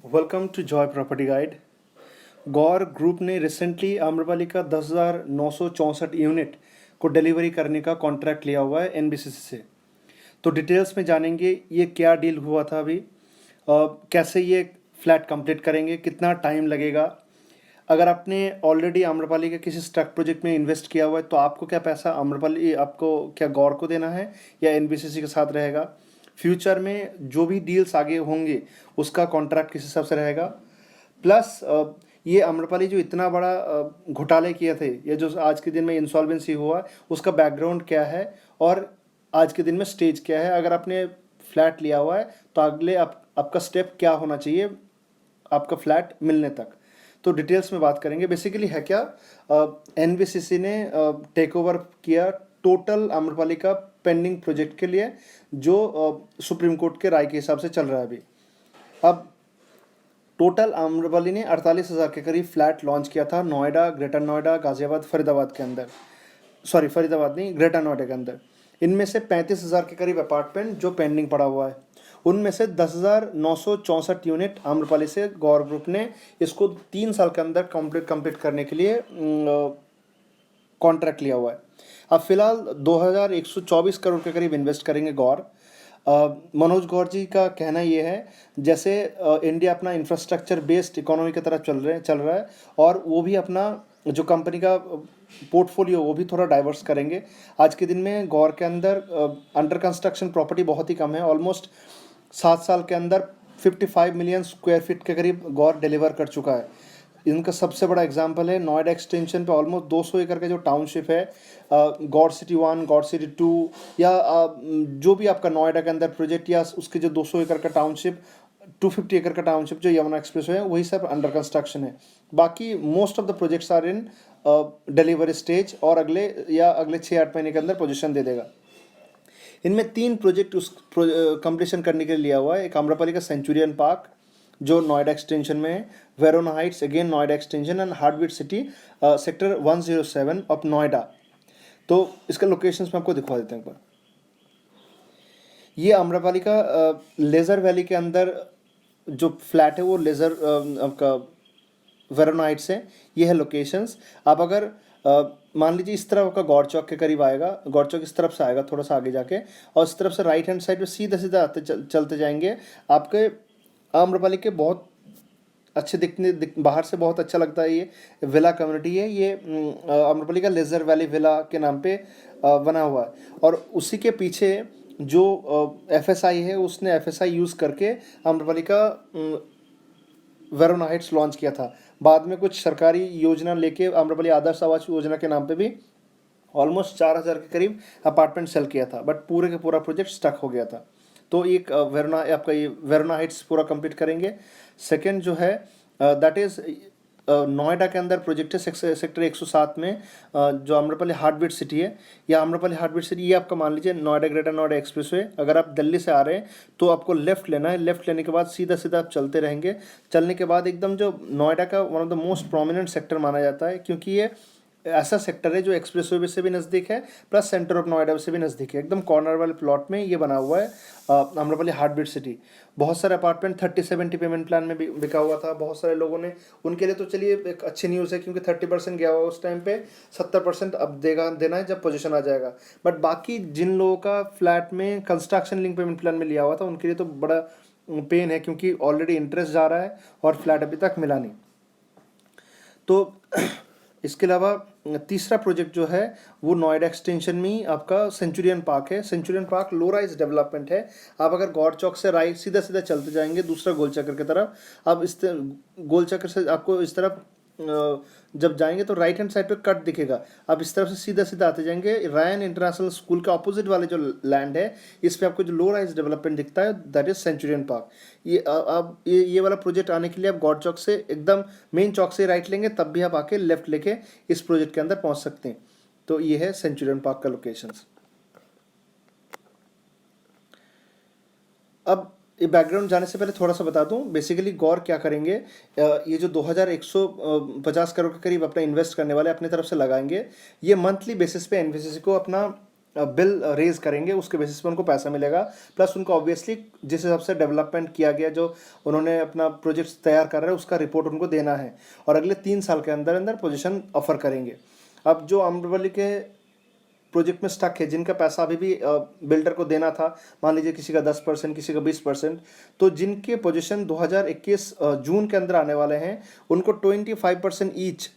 Welcome to Joy property guide. Gaur group ने recently Amrapali का 10,964 unit को डिलीवरी करने का कॉन्ट्रैक्ट लिया हुआ है एनबीसीसी से। तो डिटेल्स में जानेंगे ये क्या डील हुआ था अभी, कैसे ये फ्लैट कंप्लीट करेंगे, कितना टाइम लगेगा। अगर आपने ऑलरेडी आम्रपाली के किसी स्टॉक प्रोजेक्ट में इन्वेस्ट किया हुआ है तो आपको क्या पैसा आम्रपाली आपको क्या गौर को देना है या एनबीसीसी के साथ रहेगा। फ्यूचर में जो भी डील्स आगे होंगे उसका कॉन्ट्रैक्ट किस हिसाब से रहेगा। प्लस ये आम्रपाली जो इतना बड़ा घोटाले किए थे, ये जो आज के दिन में इंसॉल्वेंसी हुआ, उसका बैकग्राउंड क्या है और आज के दिन में स्टेज क्या है। अगर आपने फ्लैट लिया हुआ है तो अगले आपका स्टेप क्या होना चाहिए आपका फ्लैट मिलने तक। तो डिटेल्स में बात करेंगे। बेसिकली है क्या, एनबीसीसी ने टेक ओवर किया टोटल आम्रपाली का पेंडिंग प्रोजेक्ट के लिए, जो सुप्रीम कोर्ट के राय के हिसाब से चल रहा है अभी। अब टोटल आम्रपाली ने 48,000 के करीब फ्लैट लॉन्च किया था नोएडा, ग्रेटर नोएडा, गाजियाबाद, फरीदाबाद के अंदर। सॉरी, फरीदाबाद नहीं, ग्रेटर नोएडा के अंदर। इनमें से 35,000 के करीब अपार्टमेंट जो पेंडिंग पड़ा हुआ है, उनमें से 10,964 यूनिट आम्रपाली से गौर ग्रुप ने इसको 3 साल के अंदर कंप्लीट करने के लिए कॉन्ट्रैक्ट लिया हुआ है। अब फिलहाल 2,124 करोड़ के करीब इन्वेस्ट करेंगे गौर। मनोज गौर जी का कहना ये है, जैसे इंडिया अपना इंफ्रास्ट्रक्चर बेस्ड इकोनॉमी की तरफ चल रहा है और वो भी अपना जो कंपनी का पोर्टफोलियो वो भी थोड़ा डाइवर्स करेंगे। आज के दिन में गौर के अंदर अंडर कंस्ट्रक्शन प्रॉपर्टी बहुत ही कम है। ऑलमोस्ट 7 साल के अंदर 55 मिलियन स्क्वायर फीट के करीब गौर डिलीवर कर चुका है। इनका सबसे बड़ा एग्जांपल है नोएडा एक्सटेंशन पे ऑलमोस्ट 200 एकड़ का जो टाउनशिप है, गौर सिटी 1, गौर सिटी 2, या जो भी आपका नोएडा के अंदर प्रोजेक्ट या उसके जो 200 एकड़ का टाउनशिप, 250 एकड़ का टाउनशिप जो यमुना एक्सप्रेस है, वही सब अंडर कंस्ट्रक्शन है। बाकी most of the projects are in delivery stage और अगले 6-8 महीने के अंदर पोजीशन दे देगा। इनमें 3 प्रोजेक्ट उस कंप्लीशन करने के लिए लिया हुआ है। एक आम्रपाली का सेंचुरियन पार्क जो नोएडा एक्सटेंशन में है, Verona Heights again Noida extension, and heartbeat city sector 107 of Noida. तो इसका लोकेशंस मैं आपको दिखवा देते हैं एक बार। ये आम्रपाली का लेज़र वैली के अंदर जो फ्लैट है वो लेज़र आपका वेरोना हाइट्स है। ये है लोकेशंस। आप अगर मान लीजिए इस तरफ आपका गौर चौक के करीब आएगा, गौर चौक इस तरफ से आएगा थोड़ा सा आगे जाके, और इस तरफ से राइट हैंड साइड पे सीधा सीधा चलते जाएंगे, आपके आम्रपाली के बहुत अच्छे बाहर से बहुत अच्छा लगता है। ये विला कम्युनिटी है, ये आम्रपाली का लेज़र वैली विला के नाम पे बना हुआ है। और उसी के पीछे जो एफएसआई है, उसने एफएसआई यूज़ करके आम्रपाली का वेरोना हाइट्स लॉन्च किया था। बाद में कुछ सरकारी योजना लेके आम्रपाली आदर्श आवास योजना के नाम पे भी ऑलमोस्ट 4,000 के करीब अपार्टमेंट सेल किया था, बट पूरे का पूरा प्रोजेक्ट स्टक हो गया था। तो एक आपका ये वेरोना हाइट्स पूरा कंप्लीट करेंगे। सेकंड जो है दैट इज़ नोएडा के अंदर प्रोजेक्ट है सेक्टर 107 में, जो आम्रपाली हार्टबीट सिटी है। या आम्रपाली हार्टबीट सिटी ये आपका मान लीजिए नोएडा ग्रेटर नोएडा एक्सप्रेसवे, अगर आप दिल्ली से आ रहे हैं तो आपको लेफ्ट लेना है। लेफ्ट लेने के बाद सीधा सीधा आप चलते रहेंगे। चलने के बाद एकदम जो नोएडा का one of the most prominent sector माना जाता है, क्योंकि ये ऐसा सेक्टर है जो एक्सप्रेसवे से भी नज़दीक है प्लस सेंटर ऑफ नोएडा से भी नज़दीक है। एकदम कॉर्नर वाले प्लॉट में ये बना हुआ है आम्रपाली हार्टबीट सिटी। बहुत सारे अपार्टमेंट 30-70 पेमेंट प्लान में भी बिका हुआ था। बहुत सारे लोगों ने, उनके लिए तो चलिए एक अच्छी न्यूज़ है, क्योंकि 30% गया हुआ उस टाइम पे, 70% अब देना है जब पोजीशन आ जाएगा। बट बाकी जिन लोगों का फ्लैट में कंस्ट्रक्शन लिंक पेमेंट प्लान में लिया हुआ था, उनके लिए तो बड़ा पेन है, क्योंकि ऑलरेडी इंटरेस्ट जा रहा है और फ्लैट अभी तक मिला नहीं। तो इसके अलावा तीसरा प्रोजेक्ट जो है वो नोएडा एक्सटेंशन में ही आपका सेंचुरियन पार्क है। Centurion park low rise development है। आप अगर गौर चौक से राइट सीधा सीधा चलते जाएंगे दूसरा गोल चक्कर की तरफ, अब गोल चक्कर से आपको इस तरफ जब जाएंगे तो राइट हैंड साइड पे कट दिखेगा। अब इस तरफ से सीधा सीधा आते जाएंगे, रायन इंटरनेशनल स्कूल के ऑपोजिट वाले जो लैंड है, इस पे आपको जो लो राइज डेवलपमेंट दिखता है दैट इज सेंचुरियन पार्क। ये अब ये वाला प्रोजेक्ट आने के लिए आप गौर चौक से एकदम मेन चौक से राइट लेंगे, तब भी आप आके लेफ्ट लेके इस प्रोजेक्ट के अंदर पहुंच सकते हैं। तो ये है सेंचुरियन पार्क का लोकेशन। अब ये बैकग्राउंड जाने से पहले थोड़ा सा बता दूं, बेसिकली गौर क्या करेंगे, ये जो 2,150 करोड़ के करीब अपना इन्वेस्ट करने वाले अपनी तरफ से लगाएंगे, ये मंथली बेसिस पे एनबीसीसी को अपना बिल रेज करेंगे, उसके बेसिस पे उनको पैसा मिलेगा। प्लस उनको ऑब्वियसली जिस हिसाब से डेवलपमेंट किया गया, जो उन्होंने अपना प्रोजेक्ट्स तैयार कर रहे हैं, उसका रिपोर्ट उनको देना है और अगले 3 साल के अंदर अंदर पोजीशन ऑफर करेंगे। अब जो आम्रपाली के प्रोजेक्ट में स्टक है, जिनका पैसा अभी भी बिल्डर को देना था, मान लीजिए किसी का 10%, किसी का 20%, तो जिनके पोजीशन 2021 जून के अंदर आने वाले हैं, उनको 25% ईच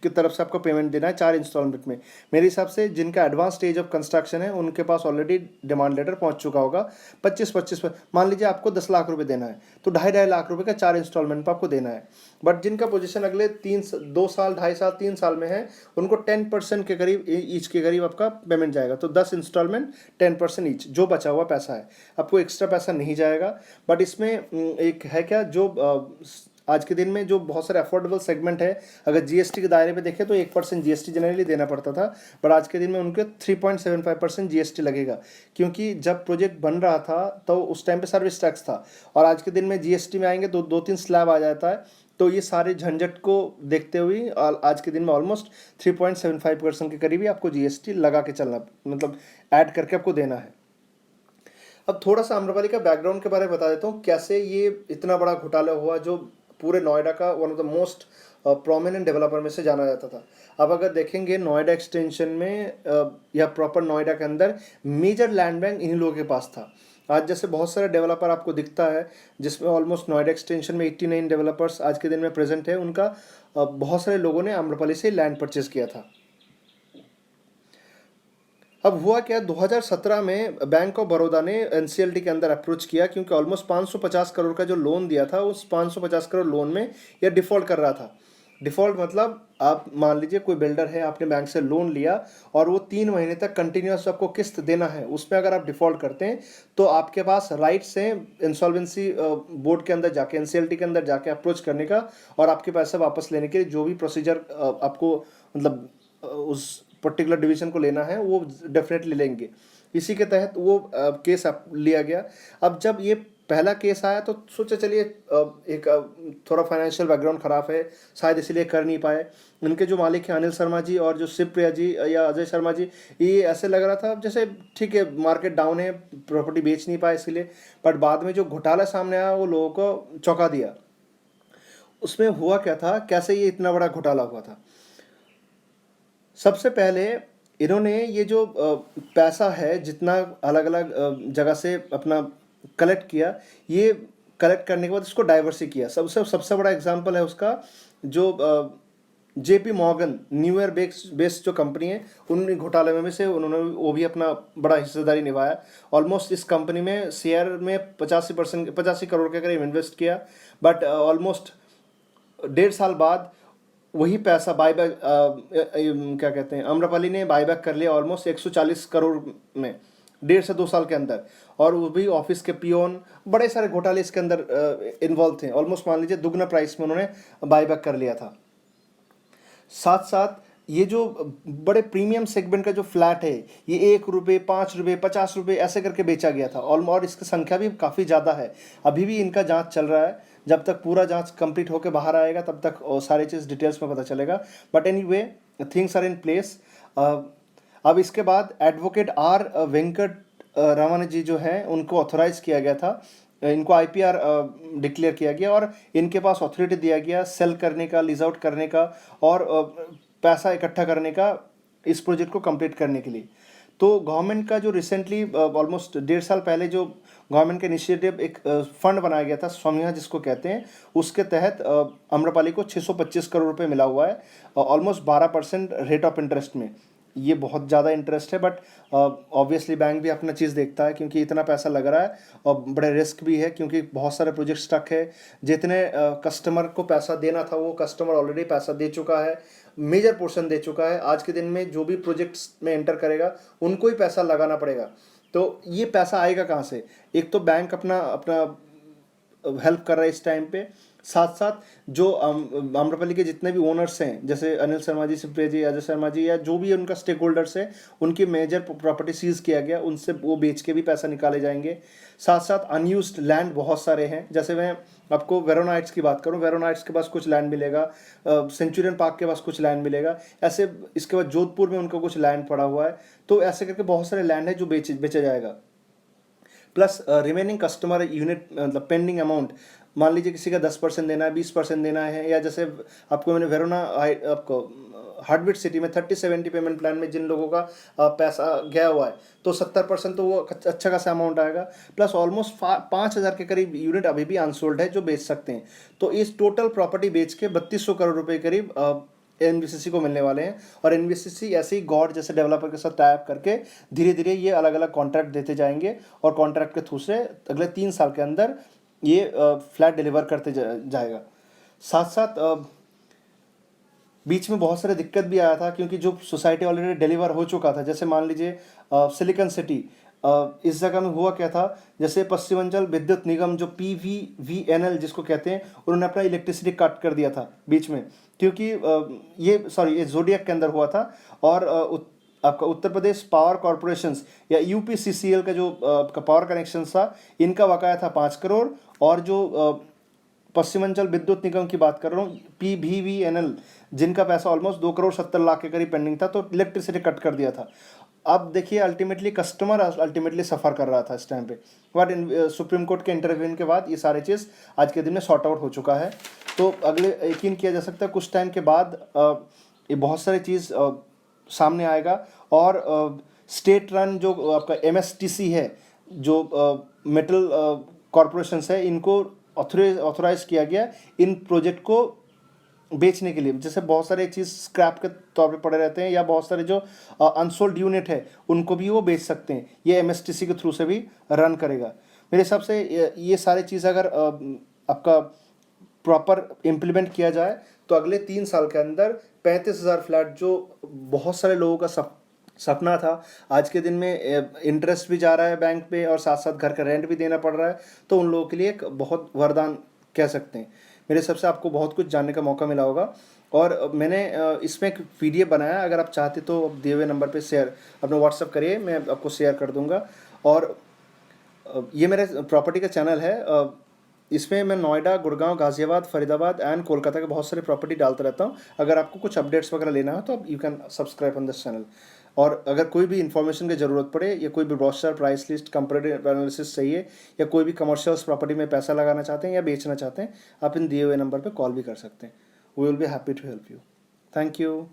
की तरफ से आपको पेमेंट देना है 4 इंस्टॉलमेंट में। मेरे हिसाब से जिनका एडवांस स्टेज ऑफ कंस्ट्रक्शन है, उनके पास ऑलरेडी डिमांड लेटर पहुंच चुका होगा। 25-25 मान लीजिए आपको 10 लाख रुपए देना है, तो 2.5 लाख रुपए का 4 इंस्टॉलमेंट पर आपको देना है। बट जिनका पोजीशन अगले 2 साल, 2.5 साल, 3 साल में है, उनको 10% के करीब ईच के करीब आपका पेमेंट जाएगा। तो 10 इंस्टॉलमेंट 10% ईच, जो बचा हुआ पैसा है, आपको एक्स्ट्रा पैसा नहीं जाएगा। बट इसमें एक है क्या, जो आज के दिन में जो बहुत सारे अफोर्डेबल सेगमेंट है, अगर जीएसटी के दायरे में देखें तो 1% जीएसटी जनरली देना पड़ता था, पर आज के दिन में उनके 3.75% जीएसटी लगेगा, क्योंकि जब प्रोजेक्ट बन रहा था तो उस टाइम पे सर्विस टैक्स था, और आज के दिन में जीएसटी में आएंगे तो 2-3 स्लैब आ जाता है। तो ये सारे झंझट को देखते हुए आज के दिन में ऑलमोस्ट 3.75% के करीब ही आपको जीएसटी लगा के चलना, मतलब ऐड करके आपको देना है। अब थोड़ा सा आम्रपाली का बैकग्राउंड के बारे में बता देता हूँ, कैसे ये इतना बड़ा घोटाला हुआ, जो पूरे नोएडा का one of the most prominent developer में से जाना जाता था। अब अगर देखेंगे नोएडा एक्सटेंशन में या प्रॉपर नोएडा के अंदर मेजर लैंड बैंक इन्हीं लोगों के पास था। आज जैसे बहुत सारे डेवलपर आपको दिखता है, जिसमें ऑलमोस्ट नोएडा एक्सटेंशन में 89 डेवलपर्स आज के दिन में प्रेजेंट है, उनका बहुत सारे लोगों ने आम्रपाली से लैंड परचेज किया था। अब हुआ क्या, 2017 में बैंक ऑफ बड़ौदा ने एनसीएलटी के अंदर अप्रोच किया, क्योंकि ऑलमोस्ट 550 करोड़ का जो लोन दिया था, उस 550 करोड़ लोन में यह डिफ़ॉल्ट कर रहा था। डिफ़ॉल्ट मतलब आप मान लीजिए कोई बिल्डर है, आपने बैंक से लोन लिया और वो 3 महीने तक कंटिन्यूस आपको किस्त देना है, उसमें अगर आप डिफ़ॉल्ट करते हैं तो आपके पास राइट्स हैं इंसॉल्वेंसी बोर्ड के अंदर जाके, एनसीएलटी के अंदर जाके अप्रोच करने का, और आपके पैसे वापस लेने के लिए जो भी प्रोसीजर आपको मतलब उस पर्टिकुलर डिवीज़न को लेना है, वो डेफिनेटली लेंगे। इसी के तहत वो केस लिया गया। अब जब ये पहला केस आया तो सोचा चलिए एक थोड़ा फाइनेंशियल बैकग्राउंड ख़राब है, शायद इसीलिए कर नहीं पाए। उनके जो मालिक हैं अनिल शर्मा जी और जो शिवप्रिया जी या अजय शर्मा जी, ये ऐसे लग रहा था जैसे ठीक है मार्केट डाउन है, प्रॉपर्टी बेच नहीं पाए इसीलिए। बट बाद में जो घोटाला सामने आया वो लोगों को चौंका दिया। उसमें हुआ क्या था, कैसे ये इतना बड़ा घोटाला हुआ था। सबसे पहले इन्होंने ये जो पैसा है, जितना अलग अलग जगह से अपना कलेक्ट किया, ये कलेक्ट करने के बाद इसको डाइवर्सी किया। सबसे बड़ा एग्जांपल है उसका, जो JP Morgan new year based जो कंपनी है, उन घोटाले में से उन्होंने वो भी अपना बड़ा हिस्सेदारी निभाया। ऑलमोस्ट इस कंपनी में शेयर में 85 करोड़ के करीब इन्वेस्ट किया। बट ऑलमोस्ट 1.5 साल बाद वही पैसा बाईबैक क्या कहते हैं, आम्रपाली ने बाईबैक कर लिया ऑलमोस्ट 140 करोड़ में 1.5 से 2 साल के अंदर। और वो भी ऑफिस के पियोन, बड़े सारे घोटाले इसके अंदर इन्वॉल्व थे। ऑलमोस्ट मान लीजिए दुगना प्राइस में उन्होंने बाईबैक कर लिया था। साथ साथ ये जो बड़े प्रीमियम सेगमेंट का जो फ्लैट है, ये 1 रुपये, 5 रुपये, 50 रुपये ऐसे करके बेचा गया था। और इसकी संख्या भी काफ़ी ज़्यादा है। अभी भी इनका जांच चल रहा है, जब तक पूरा जांच कंप्लीट होकर बाहर आएगा तब तक सारी चीज़ डिटेल्स में पता चलेगा। But anyway things are in place. अब इसके बाद एडवोकेट आर वेंकट रमन जी जो हैं, उनको ऑथोराइज किया गया था, इनको आईपीआर डिक्लेयर किया गया और इनके पास ऑथोरिटी दिया गया सेल करने का, लीज आउट करने का और पैसा इकट्ठा करने का इस प्रोजेक्ट को कंप्लीट करने के लिए। तो गवर्नमेंट का जो रिसेंटली ऑलमोस्ट 1.5 साल पहले जो गवर्नमेंट का इनिशिएटिव एक फंड बनाया गया था, स्वामिया जिसको कहते हैं, उसके तहत आम्रपाली को 625 करोड़ रुपए मिला हुआ है, ऑलमोस्ट 12% रेट ऑफ इंटरेस्ट में। ये बहुत ज़्यादा इंटरेस्ट है, बट ऑब्वियसली बैंक भी अपना चीज़ देखता है, क्योंकि इतना पैसा लग रहा है और बड़े रिस्क भी है, क्योंकि बहुत सारे प्रोजेक्ट स्टक है। जितने कस्टमर को पैसा देना था वो कस्टमर ऑलरेडी पैसा दे चुका है, मेजर पोर्शन दे चुका है। आज के दिन में जो भी प्रोजेक्ट्स में एंटर करेगा उनको ही पैसा लगाना पड़ेगा। तो ये पैसा आएगा कहाँ से? एक तो बैंक अपना हेल्प कर रहा है इस टाइम पे। साथ साथ जो आम्रपाली के जितने भी ओनर्स हैं, जैसे अनिल शर्मा जी, सुप्रिया जी, अजय शर्मा जी, या जो भी उनका स्टेक होल्डर्स है, उनकी मेजर प्रॉपर्टी सीज किया गया, उनसे वो बेच के भी पैसा निकाले जाएंगे। साथ साथ अनयूज्ड लैंड बहुत सारे हैं, जैसे मैं आपको वेरोना हाइट्स की बात करूं, वेरोना हाइट्स के पास कुछ लैंड मिलेगा, सेंचुरियन पार्क के पास कुछ लैंड मिलेगा, ऐसे इसके बाद जोधपुर में उनका कुछ लैंड पड़ा हुआ है। तो ऐसे करके बहुत सारे लैंड है जो बेचा जाएगा। प्लस रिमेनिंग कस्टमर यूनिट मतलब पेंडिंग अमाउंट, मान लीजिए किसी का 10% देना है, 20% देना है, या जैसे आपको मैंने वेरोना आपको हार्टबीट सिटी में 30-70 पेमेंट प्लान में जिन लोगों का पैसा गया हुआ है, तो 70% तो वो अच्छा खासा अमाउंट आएगा। प्लस ऑलमोस्ट 5,000 के करीब यूनिट अभी भी अनसोल्ड है जो बेच सकते हैं। तो इस टोटल प्रॉपर्टी बेच के 3200 करोड़ रुपए करीब एनबीसीसी को मिलने वाले हैं। और एनबीसीसी ऐसे ही गॉड जैसे डेवलपर के साथ टाइप करके धीरे धीरे ये अलग अलग कॉन्ट्रैक्ट देते जाएंगे, और कॉन्ट्रैक्ट के थ्रू से अगले 3 साल के अंदर ये फ्लैट डिलीवर करते जाएगा। साथ साथ बीच में बहुत सारे दिक्कत भी आया था, क्योंकि जो सोसाइटी ऑलरेडी डिलीवर हो चुका था, जैसे मान लीजिए सिलिकॉन सिटी, इस जगह में हुआ क्या था, जैसे पश्चिमांचल विद्युत निगम जो PVVNL जिसको कहते हैं, उन्होंने अपना इलेक्ट्रिसिटी कट कर दिया था बीच में, क्योंकि ये जोडियक के अंदर हुआ था। और आपका उत्तर प्रदेश पावर कॉरपोरेशंस या UPCCL का जो आपका पावर कनेक्शन था, इनका बकाया था 5 करोड़। और जो पश्चिमांचल विद्युत निगम की बात कर रहा हूँ, PVVNL, जिनका पैसा ऑलमोस्ट 2 करोड़ 70 लाख के करीब पेंडिंग था, तो इलेक्ट्रिसिटी कट कर दिया था। अब देखिए अल्टीमेटली कस्टमर अल्टीमेटली सफ़र कर रहा था इस टाइम पे, बट सुप्रीम कोर्ट के इंटरव्यून के बाद ये सारे चीज़ आज के दिन में सॉर्ट आउट हो चुका है। तो अगले यकीन किया जा सकता है कुछ टाइम के बाद ये बहुत सारी चीज़ सामने आएगा। और स्टेट रन जो आपका MSTC है, जो मेटल कॉरपोरेशंस है, इनको ऑथोराइज किया गया इन प्रोजेक्ट को बेचने के लिए। जैसे बहुत सारे चीज़ स्क्रैप के तौर पे पड़े रहते हैं, या बहुत सारे जो अनसोल्ड यूनिट है उनको भी वो बेच सकते हैं, ये MSTC के थ्रू से भी रन करेगा। मेरे हिसाब से ये सारी चीज़ अगर आपका प्रॉपर इम्प्लीमेंट किया जाए, तो अगले 3 साल के अंदर 35,000 फ्लैट, जो बहुत सारे लोगों का सपना था, आज के दिन में इंटरेस्ट भी जा रहा है बैंक पे, और साथ साथ घर का रेंट भी देना पड़ रहा है, तो उन लोगों के लिए एक बहुत वरदान कह सकते हैं। मेरे हिसाब से आपको बहुत कुछ जानने का मौका मिला होगा। और मैंने इसमें एक PDF बनाया, अगर आप चाहते तो दिए हुए नंबर पे शेयर अपना व्हाट्सअप करिए, मैं आपको शेयर कर दूंगा। और ये मेरा प्रॉपर्टी का चैनल है, इसमें मैं नोएडा, गुड़गांव, गाजियाबाद, फरीदाबाद एंड कोलकाता के बहुत सारे प्रॉपर्टी डालता रहता हूँ। अगर आपको कुछ अपडेट्स वगैरह लेना है तो आप you can subscribe on this channel. और अगर कोई भी इन्फॉर्मेशन की ज़रूरत पड़े, या कोई भी brochure, price list, comparative analysis चाहिए, या कोई भी कमर्शियल्स प्रॉपर्टी में पैसा लगाना चाहते हैं या बेचना चाहते हैं, आप इन दिए हुए नंबर पर कॉल भी कर सकते हैं। We will be happy to help you. Thank you.